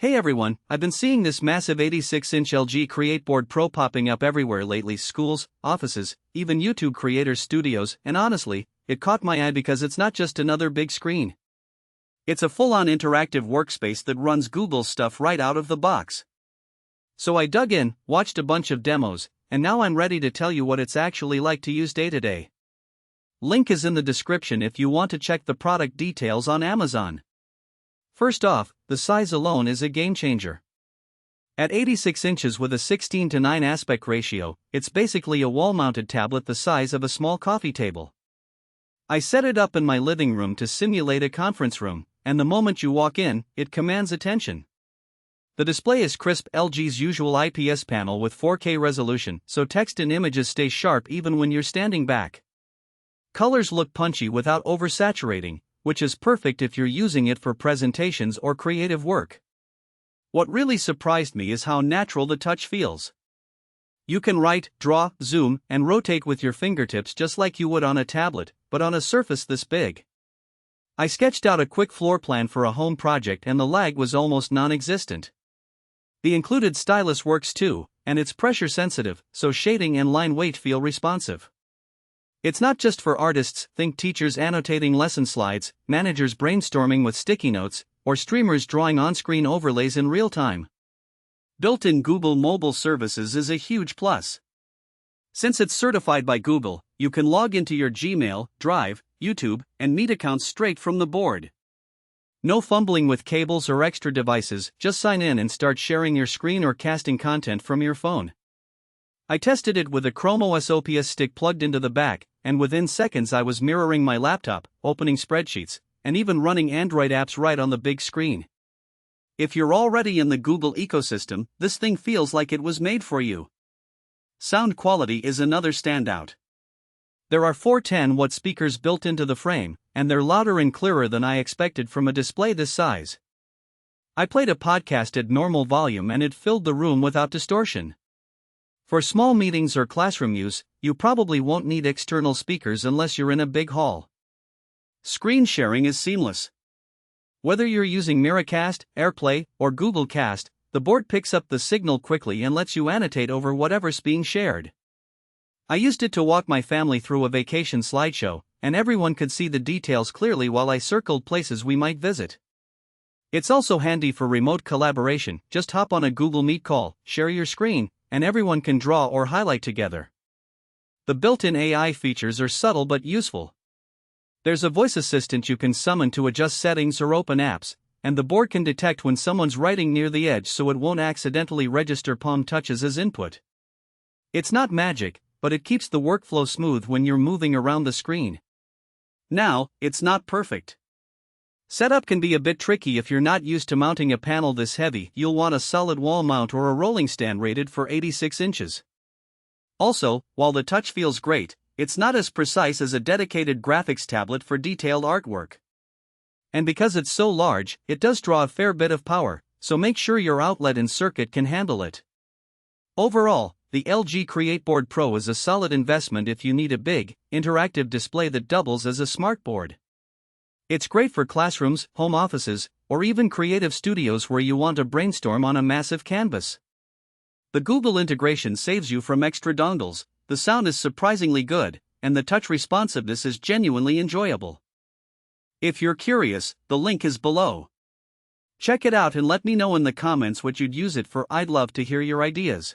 Hey everyone, I've been seeing this massive 86-inch LG CreateBoard Pro popping up everywhere lately: schools, offices, even YouTube creators' studios, and honestly, it caught my eye because it's not just another big screen. It's a full-on interactive workspace that runs Google's stuff right out of the box. So I dug in, watched a bunch of demos, and now I'm ready to tell you what it's actually like to use day to day. Link is in the description if you want to check the product details on Amazon. First off, the size alone is a game changer. At 86 inches with a 16:9 aspect ratio, it's basically a wall-mounted tablet the size of a small coffee table. I set it up in my living room to simulate a conference room, and the moment you walk in, it commands attention. The display is crisp, LG's usual IPS panel with 4K resolution, so text and images stay sharp even when you're standing back. Colors look punchy without oversaturating, which is perfect if you're using it for presentations or creative work. What really surprised me is how natural the touch feels. You can write, draw, zoom, and rotate with your fingertips just like you would on a tablet, but on a surface this big. I sketched out a quick floor plan for a home project and the lag was almost non-existent. The included stylus works too, and it's pressure sensitive, so shading and line weight feel responsive. It's not just for artists, think teachers annotating lesson slides, managers brainstorming with sticky notes, or streamers drawing on-screen overlays in real time. Built-in Google mobile services is a huge plus. Since it's certified by Google, you can log into your Gmail, Drive, YouTube, and Meet accounts straight from the board. No fumbling with cables or extra devices, just sign in and start sharing your screen or casting content from your phone. I tested it with a ChromeOS OPS stick plugged into the back, and within seconds I was mirroring my laptop, opening spreadsheets, and even running Android apps right on the big screen. If you're already in the Google ecosystem, this thing feels like it was made for you. Sound quality is another standout. There are 4 10-watt speakers built into the frame, and they're louder and clearer than I expected from a display this size. I played a podcast at normal volume and it filled the room without distortion. For small meetings or classroom use, you probably won't need external speakers unless you're in a big hall. Screen sharing is seamless. Whether you're using Miracast, AirPlay, or Google Cast, the board picks up the signal quickly and lets you annotate over whatever's being shared. I used it to walk my family through a vacation slideshow, and everyone could see the details clearly while I circled places we might visit. It's also handy for remote collaboration. Just hop on a Google Meet call, share your screen, and everyone can draw or highlight together. The built-in AI features are subtle but useful. There's a voice assistant you can summon to adjust settings or open apps, and the board can detect when someone's writing near the edge so it won't accidentally register palm touches as input. It's not magic, but it keeps the workflow smooth when you're moving around the screen. Now, it's not perfect. Setup can be a bit tricky if you're not used to mounting a panel this heavy. You'll want a solid wall mount or a rolling stand rated for 86 inches. Also, while the touch feels great, it's not as precise as a dedicated graphics tablet for detailed artwork. And because it's so large, it does draw a fair bit of power, so make sure your outlet and circuit can handle it. Overall, the LG CreateBoard Pro is a solid investment if you need a big, interactive display that doubles as a smart board. It's great for classrooms, home offices, or even creative studios where you want to brainstorm on a massive canvas. The Google integration saves you from extra dongles, the sound is surprisingly good, and the touch responsiveness is genuinely enjoyable. If you're curious, the link is below. Check it out and let me know in the comments what you'd use it for. I'd love to hear your ideas.